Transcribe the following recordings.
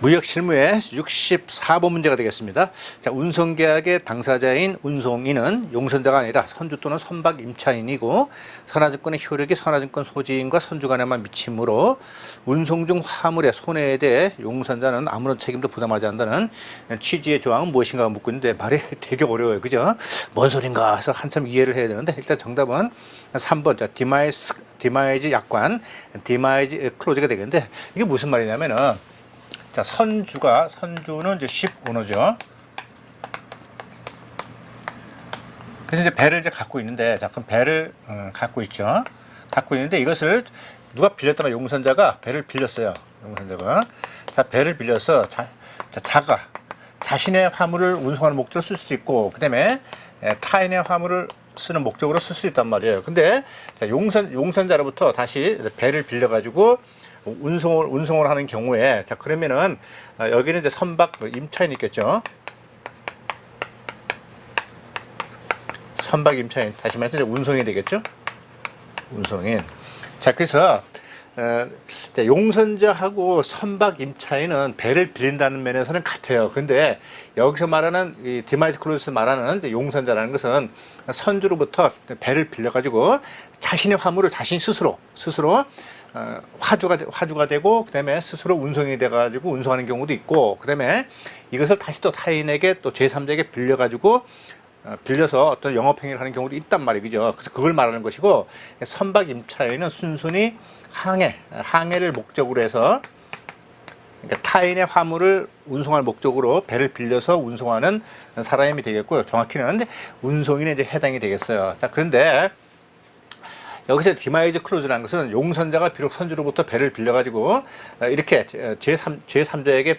무역실무의 64번 문제가 되겠습니다. 자, 운송계약의 당사자인 운송인은 용선자가 아니라 선주 또는 선박 임차인이고 선화증권의 효력이 선화증권 소지인과 선주 간에만 미치므로 운송 중 화물의 손해에 대해 용선자는 아무런 책임도 부담하지 않는다는 취지의 조항은 무엇인가 묻고 있는데 말이 되게 어려워요. 그죠? 뭔 소린가 해서 한참 이해를 해야 되는데 일단 정답은 3번 자, 디마이즈 약관, 디마이즈 클로즈가 되겠는데 이게 무슨 말이냐면은 자, 선주는 이제 shipowner죠. 그래서 이제 배를 이제 갖고 있는데, 자, 그럼 배를 갖고 있죠. 갖고 있는데 이것을 누가 빌렸다면 용선자가 배를 빌렸어요. 용선자가. 자, 배를 빌려서 자신의 화물을 운송하는 목적으로 쓸 수도 있고, 그 다음에 타인의 화물을 쓰는 목적으로 쓸 수 있단 말이에요. 근데 자, 용선자로부터 다시 배를 빌려가지고 운송을 하는 경우에 자 그러면은 여기는 이제 선박 임차인 있겠죠. 선박 임차인 다시 말해서 이제 운송이 되겠죠. 운송인. 자 그래서 용선자하고 선박 임차인은 배를 빌린다는 면에서는 같아요. 근데 여기서 말하는 이 디마이스 클로즈에서 말하는 이제 용선자라는 것은 선주로부터 배를 빌려가지고 자신의 화물을 자신 스스로 화주가 되고 그다음에 스스로 운송이 돼가지고 운송하는 경우도 있고 그다음에 이것을 다시 또 타인에게 또 제3자에게 빌려서 어떤 영업행위를 하는 경우도 있단 말이에요. 그죠? 그래서 그걸 말하는 것이고 선박 임차인은 순순히 항해를 목적으로 해서 그러니까 타인의 화물을 운송할 목적으로 배를 빌려서 운송하는 사람이 되겠고요. 정확히는 운송인에 이제 해당이 되겠어요. 자, 그런데 여기서 디마이즈 클로즈라는 것은 용선자가 비록 선주로부터 배를 빌려가지고 이렇게 제3자에게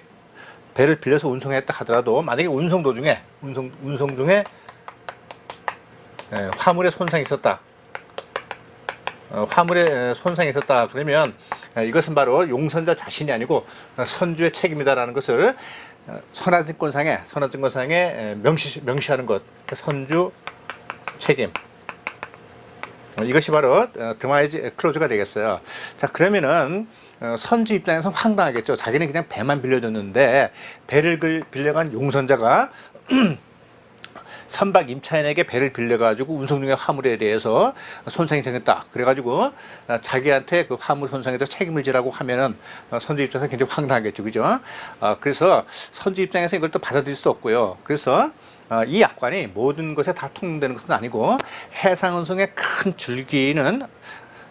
배를 빌려서 운송했다 하더라도 만약에 운송 중에 화물에 손상이 있었다. 그러면 이것은 바로 용선자 자신이 아니고 선주의 책임이다라는 것을 선화증권상에 명시하는 것. 선주 책임. 이것이 바로 디마이즈 클로즈가 되겠어요. 자, 그러면은 선주 입장에서 황당하겠죠. 자기는 그냥 배만 빌려줬는데 배를 빌려간 용선자가 선박 임차인에게 배를 빌려가지고 운송 중의 화물에 대해서 손상이 생겼다. 그래가지고 자기한테 그 화물 손상에 대해서 책임을 지라고 하면은 선주 입장에서 굉장히 황당하겠죠. 그죠? 그래서 선주 입장에서 이걸 또 받아들일 수 없고요. 그래서 이 약관이 모든 것에 다 통용되는 것은 아니고 해상운송의 큰 줄기는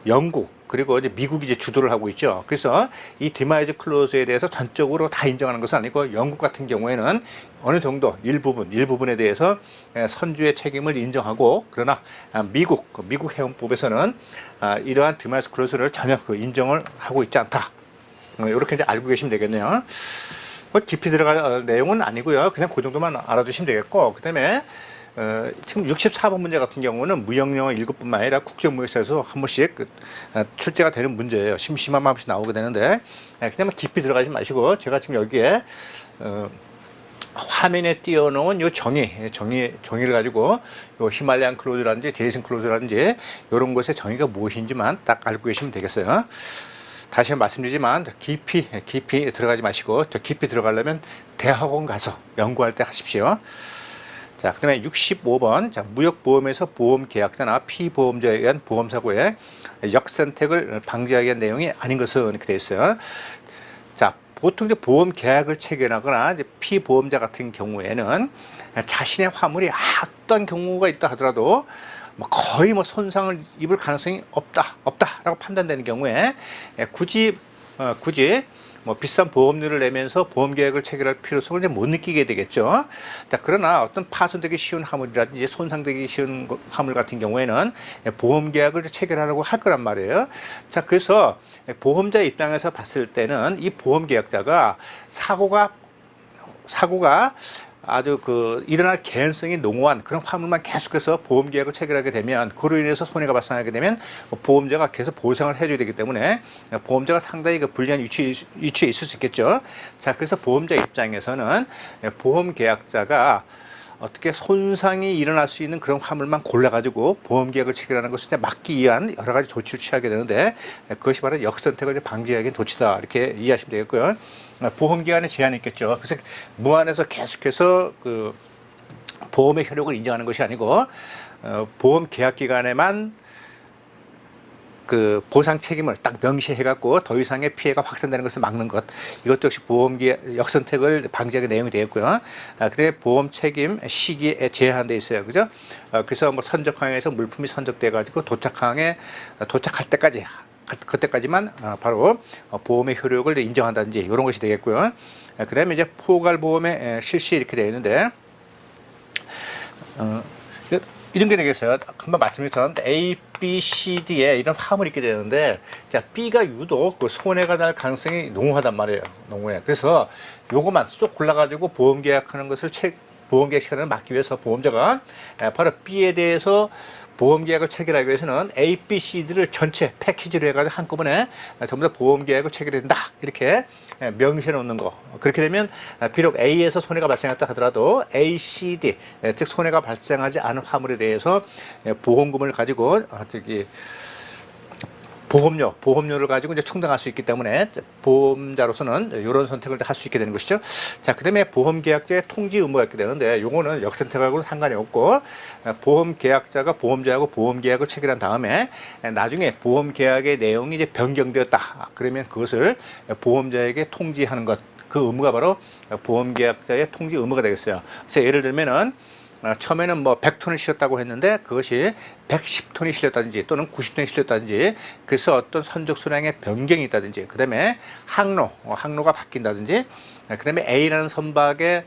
영국 그리고 이제 미국이 이제 주도를 하고 있죠. 그래서 이 디마이즈 클로즈에 대해서 전적으로 다 인정하는 것은 아니고 영국 같은 경우에는 어느 정도 일부분에 대해서 선주의 책임을 인정하고 그러나 미국 해운법에서는 이러한 디마이즈 클로즈를 전혀 인정을 하고 있지 않다. 이렇게 이제 알고 계시면 되겠네요. 깊이 들어갈 내용은 아니고요. 그냥 그 정도만 알아두시면 되겠고 그다음에 지금 64번 문제 같은 경우는 무역영어 7뿐만 아니라 국제무역사에서 한 번씩 출제가 되는 문제예요. 심심하면 한 번씩 나오게 되는데 그냥 깊이 들어가지 마시고 제가 지금 여기에 화면에 띄워놓은 요 정의를 가지고 요 히말라얀 클로즈라든지 제이슨 클로즈라든지 이런 것의 정의가 무엇인지만 딱 알고 계시면 되겠어요. 다시 말씀드리지만 깊이 들어가지 마시고 깊이 들어가려면 대학원 가서 연구할 때 하십시오. 자, 그 다음에 65번. 자, 무역보험에서 보험계약자나 피보험자에 의한 보험사고의 역선택을 방지하기 위한 내용이 아닌 것은 이렇게 되어 있어요. 자, 보통 이제 보험계약을 체결하거나 이제 피보험자 같은 경우에는 자신의 화물이 어떤 경우가 있다 하더라도 거의 손상을 입을 가능성이 없다라고 판단되는 경우에 굳이 비싼 보험료를 내면서 보험계약을 체결할 필요성을 이제 못 느끼게 되겠죠. 자, 그러나 어떤 파손되기 쉬운 화물이라든지 손상되기 쉬운 화물 같은 경우에는 보험계약을 체결하려고 할 거란 말이에요. 자, 그래서 보험자 입장에서 봤을 때는 이 보험계약자가 사고가 아주 일어날 개연성이 농후한 그런 화물만 계속해서 보험계약을 체결하게 되면 그로 인해서 손해가 발생하게 되면 보험자가 계속 보상을 해줘야 되기 때문에 보험자가 상당히 불리한 위치에 있을 수 있겠죠. 자, 그래서 보험자 입장에서는 보험계약자가 어떻게 손상이 일어날 수 있는 그런 화물만 골라가지고 보험계약을 체결하는 것을 이제 막기 위한 여러 가지 조치를 취하게 되는데, 그것이 바로 역선택을 방지하기 위한 조치다, 이렇게 이해하시면 되겠고요. 보험기간에 제한이 있겠죠. 그래서 무한해서 계속해서 그 보험의 효력을 인정하는 것이 아니고, 보험 계약 기간에만 그 보상 책임을 딱 명시해갖고 더 이상의 피해가 확산되는 것을 막는 것, 이것도 역시 보험계 역선택을 방지하게 내용이 되어 있고요. 그다음에 보험 책임 시기에 제한돼 있어요, 그죠? 그래서 뭐 선적항에서 물품이 선적돼가지고 도착할 때까지, 그때까지만 바로 보험의 효력을 인정한다든지 이런 것이 되겠고요. 그다음에 이제 포괄보험의 실시 이렇게 되어 있는데, 이런 게 되겠어요. 금방 말씀드렸던 A, B, C, D에 이런 화물이 있게 되는데, 자, B가 유독 그 손해가 날 가능성이 농후하단 말이에요. 농후해. 그래서 요거만 쏙 골라가지고 보험 계약하는 것을 보험 계약 시간을 막기 위해서 보험자가 바로 B에 대해서 보험 계약을 체결하기 위해서는 A, B, C, D를 전체 패키지로 해가지고 한꺼번에 전부 다 보험 계약을 체결해야 된다, 이렇게 명시해 놓는 거. 그렇게 되면 비록 A에서 손해가 발생했다 하더라도 A, C, D, 즉 손해가 발생하지 않은 화물에 대해서 보험금을 가지고 보험료를 가지고 이제 충당할 수 있기 때문에 보험자로서는 이런 선택을 할 수 있게 되는 것이죠. 자, 그다음에 보험계약자의 통지 의무가 있게 되는데, 요거는 역선택하고는 상관이 없고, 보험계약자가 보험자하고 보험계약을 체결한 다음에 나중에 보험계약의 내용이 이제 변경되었다, 그러면 그것을 보험자에게 통지하는 것, 그 의무가 바로 보험계약자의 통지 의무가 되겠어요. 그래서 예를 들면은 처음에는 뭐 100톤을 실었다고 했는데 그것이 110톤이 실렸다든지 또는 90톤이 실렸다든지, 그래서 어떤 선적 수량의 변경이 있다든지, 그 다음에 항로가 바뀐다든지, 그 다음에 A라는 선박에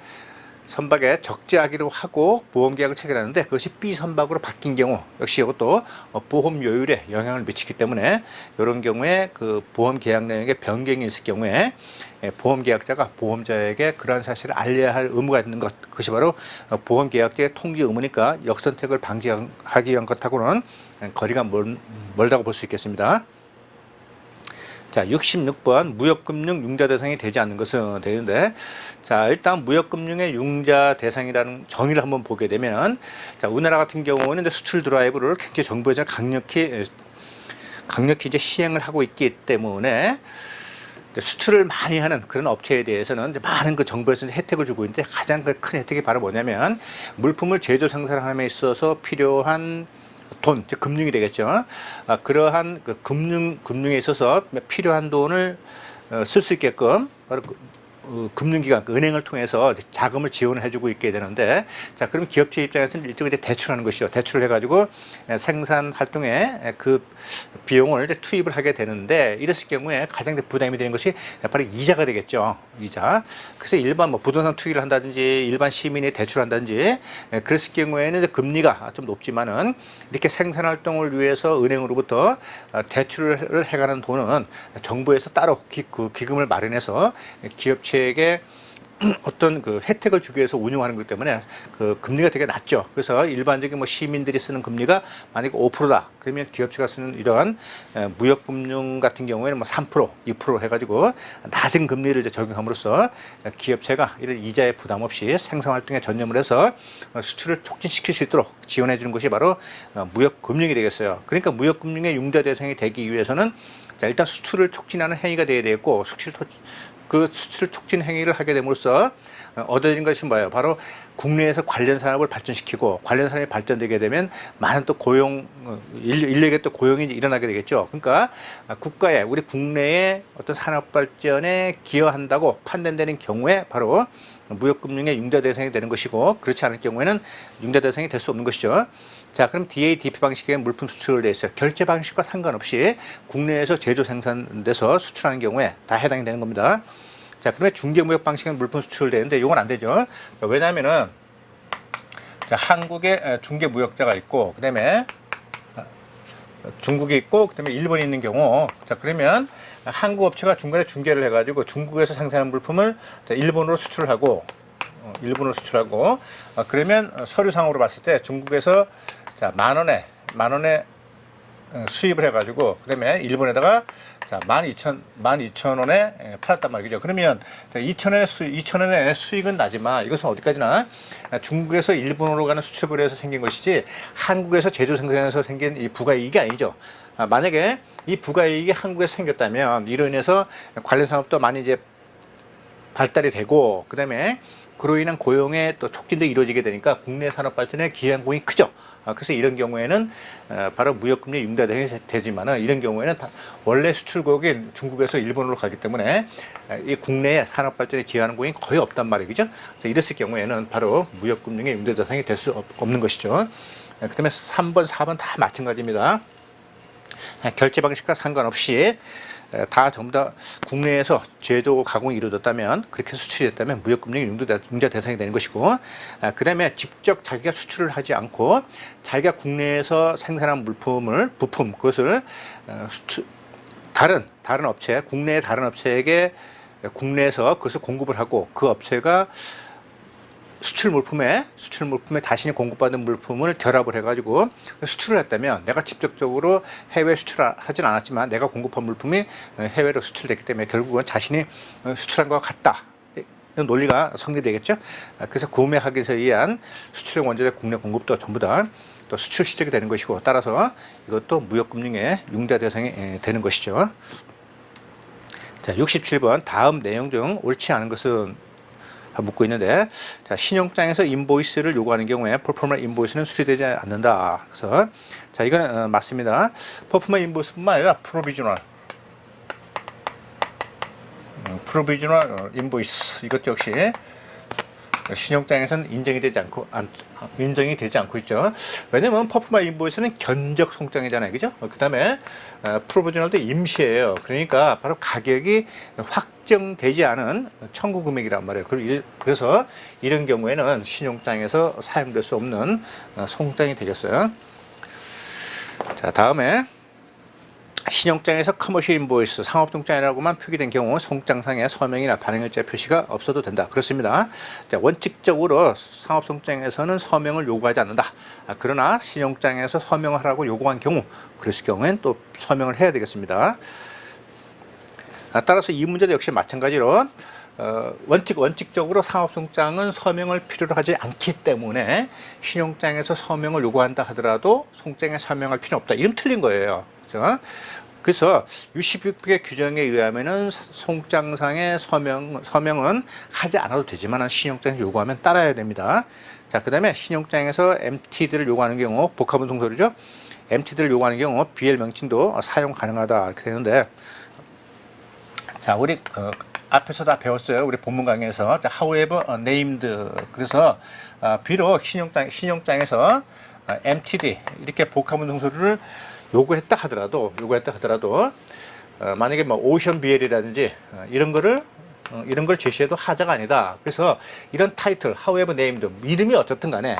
적재하기로 하고 보험계약을 체결하는데 그것이 B 선박으로 바뀐 경우, 역시 이것도 보험 요율에 영향을 미치기 때문에 이런 경우에 그 보험계약 내용에 변경이 있을 경우에 보험계약자가 보험자에게 그러한 사실을 알려야 할 의무가 있는 것, 그것이 바로 보험계약자의 통지 의무니까 역선택을 방지하기 위한 것하고는 거리가 멀다고 볼 수 있겠습니다. 자, 66번 무역금융 융자 대상이 되지 않는 것은 되는데, 자, 일단 무역금융의 융자 대상이라는 정의를 한번 보게 되면, 자, 우리나라 같은 경우는 이제 수출 드라이브를 굉장히 정부에서 강력히 이제 시행을 하고 있기 때문에 수출을 많이 하는 그런 업체에 대해서는 이제 많은 그 정부에서 혜택을 주고 있는데, 가장 큰 혜택이 바로 뭐냐면 물품을 제조 생산함에 있어서 필요한 돈, 즉 금융이 되겠죠. 그러한 그 금융에 있어서 필요한 돈을 쓸 수 있게끔 바로 금융기관, 은행을 통해서 자금을 지원을 해주고 있게 되는데, 자, 그럼 기업체 입장에서는 일종의 이제 대출하는 것이죠. 대출을 해가지고 생산 활동에 그 비용을 이제 투입을 하게 되는데, 이랬을 경우에 가장 부담이 되는 것이 바로 이자가 되겠죠. 이자. 그래서 일반 뭐 부동산 투기를 한다든지 일반 시민이 대출한다든지 그랬을 경우에는 이제 금리가 좀 높지만은, 이렇게 생산 활동을 위해서 은행으로부터 대출을 해가는 돈은 정부에서 따로 그 기금을 마련해서 기업체 에게 어떤 그 혜택을 주기 위해서 운용하는 거기 때문에 그 금리가 되게 낮죠. 그래서 일반적인 뭐 시민들이 쓰는 금리가 만약에 5%다. 그러면 기업체가 쓰는 이런 무역금융 같은 경우에는 뭐 3%, 2% 해가지고 낮은 금리를 이제 적용함으로써 기업체가 이런 이자의 부담 없이 생산 활동에 전념을 해서 수출을 촉진시킬 수 있도록 지원해 주는 것이 바로 무역금융이 되겠어요. 그러니까 무역금융의 융자 대상이 되기 위해서는, 자, 일단 수출을 촉진하는 행위가 되어야 되겠고, 그 수출 촉진 행위를 하게 됨으로써 얻어진 것이 뭐예요? 바로 국내에서 관련 산업을 발전시키고, 관련 산업이 발전되게 되면 많은 또 인력의 또 고용이 일어나게 되겠죠. 그러니까 우리 국내의 어떤 산업 발전에 기여한다고 판단되는 경우에 바로 무역금융의 융자 대상이 되는 것이고, 그렇지 않을 경우에는 융자 대상이 될 수 없는 것이죠. 자, 그럼 DADP 방식의 물품 수출을 돼 있어요. 결제 방식과 상관없이 국내에서 제조 생산돼서 수출하는 경우에 다 해당이 되는 겁니다. 자, 그러면 중개무역 방식은 물품 수출을 되는데 이건 안 되죠. 왜냐하면은, 자, 한국에 중개무역자가 있고, 그다음에 중국이 있고, 그다음에 일본이 있는 경우, 자, 그러면 한국 업체가 중간에 중개를 해가지고 중국에서 생산한 물품을 일본으로 수출을 하고, 그러면 서류상으로 봤을 때 중국에서, 자, 만 원에 수입을 해가지고, 그다음에 일본에다가 자, 12,000원에 팔았단 말이죠. 그러면 2,000원의 수익은 나지만 이것은 어디까지나 중국에서 일본으로 가는 수출 거래에서 생긴 것이지 한국에서 제조 생산에서 생긴 이 부가이익이 아니죠. 만약에 이 부가이익이 한국에서 생겼다면 이로 인해서 관련 산업도 많이 이제 발달이 되고 그다음에 그로 인한 고용의 또 촉진도 이루어지게 되니까 국내 산업 발전에 기여한 공이 크죠. 그래서 이런 경우에는 바로 무역금리 융자되게 되지만은 이런 경우에는 원래 수출국이 중국에서 일본으로 가기 때문에 이 국내의 산업 발전에 기여하는 공이 거의 없단 말이죠. 그래서 이랬을 경우에는 바로 무역금융의 융자 대상이 될 수 없는 것이죠. 그다음에 3번, 4번 다 마찬가지입니다. 결제 방식과 상관없이 다 전부 다 국내에서 제조 가공이 이루어졌다면 그렇게 수출이 됐다면 무역금융 융자 대상이 되는 것이고 그 다음에 직접 자기가 수출을 하지 않고 자기가 국내에서 생산한 부품 그것을 다른 업체 국내의 다른 업체에게 국내에서 그것을 공급을 하고 그 업체가 수출 물품에 자신이 공급받은 물품을 결합을 해가지고 수출을 했다면 내가 직접적으로 해외 수출하진 않았지만 내가 공급한 물품이 해외로 수출됐기 때문에 결국은 자신이 수출한 것과 같다. 논리가 성립되겠죠. 그래서 구매 확인서에 의한 수출용 원재료의 국내 공급도 전부 다 또 수출 시적이 되는 것이고 따라서 이것도 무역금융의 융자 대상이 되는 것이죠. 자, 67번 다음 내용 중 옳지 않은 것은 묻고 있는데 자, 신용장에서 인보이스를 요구하는 경우에 퍼포먼 인보이스는 수리되지 않는다. 그래서 자, 이거는 맞습니다. 퍼포먼 인보이스뿐만 아니라 프로비저널 인보이스 이것 역시 신용장에서는 인정이 되지 않고 있죠. 왜냐면 퍼포먼 인보이스는 견적 송장이잖아요, 그죠? 그 다음에 프로비저널도 임시예요. 그러니까 바로 가격이 확정되지 않은 청구 금액이란 말이에요. 그래서 이런 경우에는 신용장에서 사용될 수 없는 송장이 되겠어요. 자, 다음에 신용장에서 커머셜 인보이스 상업송장이라고만 표기된 경우 송장상에 서명이나 발행일자 표시가 없어도 된다. 그렇습니다. 자, 원칙적으로 상업송장에서는 서명을 요구하지 않는다. 그러나 신용장에서 서명을 하라고 요구한 경우 그랬을 경우에는 또 서명을 해야 되겠습니다. 따라서 이 문제도 역시 마찬가지로 원칙적으로 상업송장은 서명을 필요로 하지 않기 때문에 신용장에서 서명을 요구한다 하더라도 송장에 서명할 필요는 없다. 이름 틀린 거예요. 그래서 66개 규정에 의하면은 송장상의 서명은 하지 않아도 되지만 신용장에서 요구하면 따라야 됩니다. 자, 그 다음에 신용장에서 MT들을 요구하는 경우 복합은 송소리죠. MT들을 요구하는 경우 BL 명칭도 사용 가능하다 이렇게 되는데 자, 우리 앞에서 다 배웠어요. 우리 본문 강의에서 자, however named 그래서 비록 신용장에서 MTD 이렇게 복합은 송소리를 요구했다 하더라도 만약에 뭐 오션 BL이라든지 이런 걸 제시해도 하자가 아니다. 그래서 이런 타이틀, however named 이름이 어쨌든 간에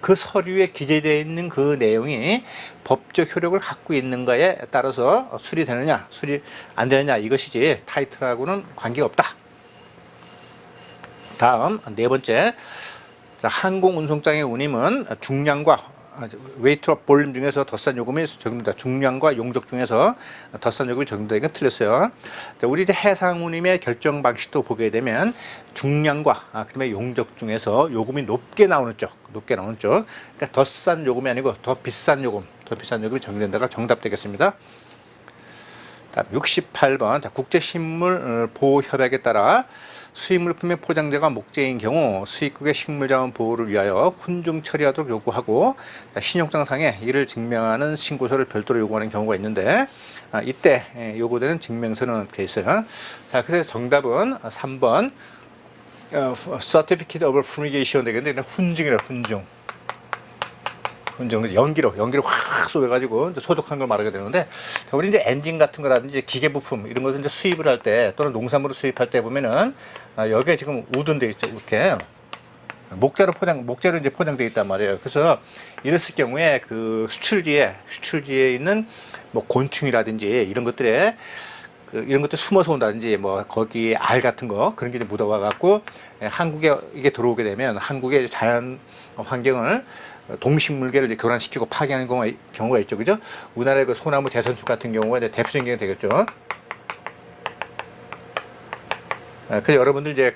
그 서류에 기재되어 있는 그 내용이 법적 효력을 갖고 있는가에 따라서 수리되느냐, 수리 안 되느냐 이것이지 타이틀하고는 관계가 없다. 다음 네 번째, 항공운송장의 운임은 중량과 웨이트와 볼륨 중에서 덧산 요금이 적용된다. 중량과 용적 중에서 덧산 요금이 적용되는 건 틀렸어요. 자, 우리 이제 해상 운임의 결정 방식도 보게 되면 중량과 그다음에 용적 중에서 요금이 높게 나오는 쪽. 그러니까 덧산 요금이 아니고 더 비싼 요금이 적용된다가 정답 되겠습니다. 다음 68번 국제식물보호협약에 따라 수입물품의 포장재가 목재인 경우 수입국의 식물자원 보호를 위하여 훈중 처리하도록 요구하고 신용장상에 이를 증명하는 신고서를 별도로 요구하는 경우가 있는데 이때 요구되는 증명서는 이렇게 있어요. 자, 그래서 정답은 3번 Certificate of Fumigation 되겠는데 훈증이라 훈증. 연기로 확 쏘여가지고 소독한 걸 말하게 되는데 우리 이제 엔진 같은 거라든지 기계 부품 이런 것을 이제 수입을 할 때 또는 농산물을 수입할 때 보면은 여기에 지금 우둔돼 있죠. 이렇게 목재로 이제 포장돼 있단 말이에요. 그래서 이랬을 경우에 그 수출지에 있는 뭐 곤충이라든지 이런 것들에 이런 것도 숨어서 온다든지 뭐 거기 알 같은 거 그런 게 묻어와 갖고 한국에 이게 들어오게 되면 한국의 자연 환경을 동식물계를 이제 교란시키고 파괴하는 경우가 있죠, 그죠? 우리나라의 그 소나무 대선축 같은 경우가 이제 대표적인 게 되겠죠. 그래서 여러분들 이제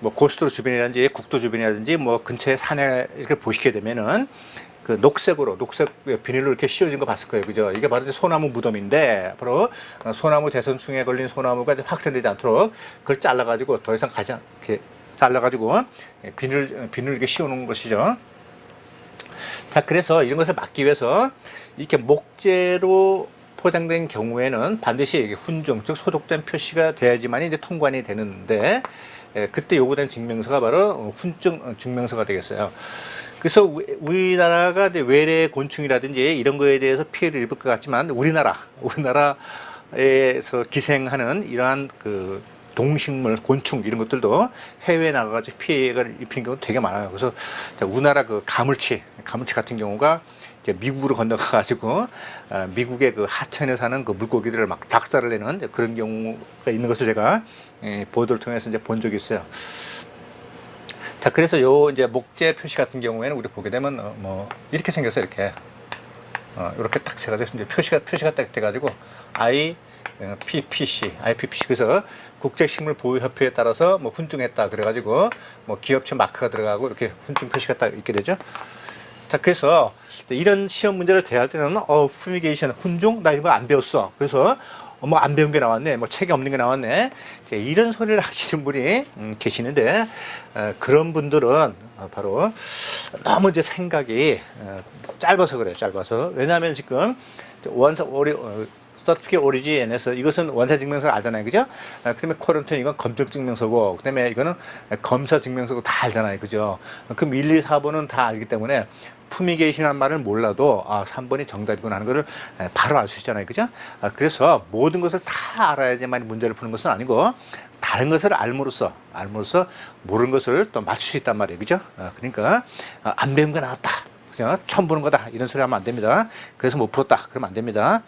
뭐 고속도로 주변이라든지 국도 주변이라든지 뭐 근처에 산에 이렇게 보시게 되면은 그 녹색 비닐로 이렇게 씌워진 거 봤을 거예요, 그죠? 이게 바로 이제 소나무 무덤인데 바로 소나무 대선충에 걸린 소나무가 이제 확산되지 않도록 그걸 잘라가지고 더 이상 가지 않게 잘라가지고 비늘 이렇게 씌워놓은 것이죠. 자, 그래서 이런 것을 막기 위해서 이렇게 목재로 포장된 경우에는 반드시 훈증, 즉 소독된 표시가 돼야지만 이제 통관이 되는데, 그때 요구된 증명서가 바로 훈증 증명서가 되겠어요. 그래서 우리나라가 이제 외래 곤충이라든지 이런 거에 대해서 피해를 입을 것 같지만 우리나라에서 기생하는 이러한 그 동식물, 곤충 이런 것들도 해외에 나가가지고 피해를 입히는 경우도 되게 많아요. 그래서 우리나라 그 가물치 같은 경우가 이제 미국으로 건너가가지고 미국의 그 하천에 사는 그 물고기들을 막 작살을 내는 그런 경우가 있는 것을 제가 보도를 통해서 이제 본 적이 있어요. 자, 그래서 요 이제 목재 표시 같은 경우에는 우리 보게 되면 뭐 이렇게 생겼어요. 이렇게 딱 세가지고 이제 표시가 딱 돼가지고 IPPC 그래서 국제식물보호협회에 따라서 뭐 훈증했다 그래가지고 뭐 기업체 마크가 들어가고 이렇게 훈증 표시가 딱 있게 되죠. 자, 그래서 이런 시험 문제를 대할 때는 푸미게이션, 훈중 나 이거 안 배웠어. 그래서 뭐 안 배운 게 나왔네, 뭐 책에 없는 게 나왔네, 이런 소리를 하시는 분이 계시는데, 그런 분들은 바로 너무 이제 생각이 짧아서 그래요. 짧아서. 왜냐하면 지금 서티피케이트 오리진에서 이것은 원사 증명서를 알잖아요, 그죠? 그다음에 쿼런타인 이건 검증 증명서고, 그다음에 이거는 검사 증명서도 다 알잖아요, 그죠? 그럼 1, 2, 4번은 다 알기 때문에 푸미게이션이라는 말을 몰라도 3번이 정답이구나 하는 것을 바로 알 수 있잖아요, 그죠? 그래서 모든 것을 다 알아야지만 문제를 푸는 것은 아니고, 다른 것을 알므로써 모르는 것을 또 맞출 수 있단 말이에요, 그죠? 그러니까 안 배운 거 나왔다, 그냥 처음 보는 거다 이런 소리 하면 안 됩니다. 그래서 못 풀었다 그러면 안 됩니다.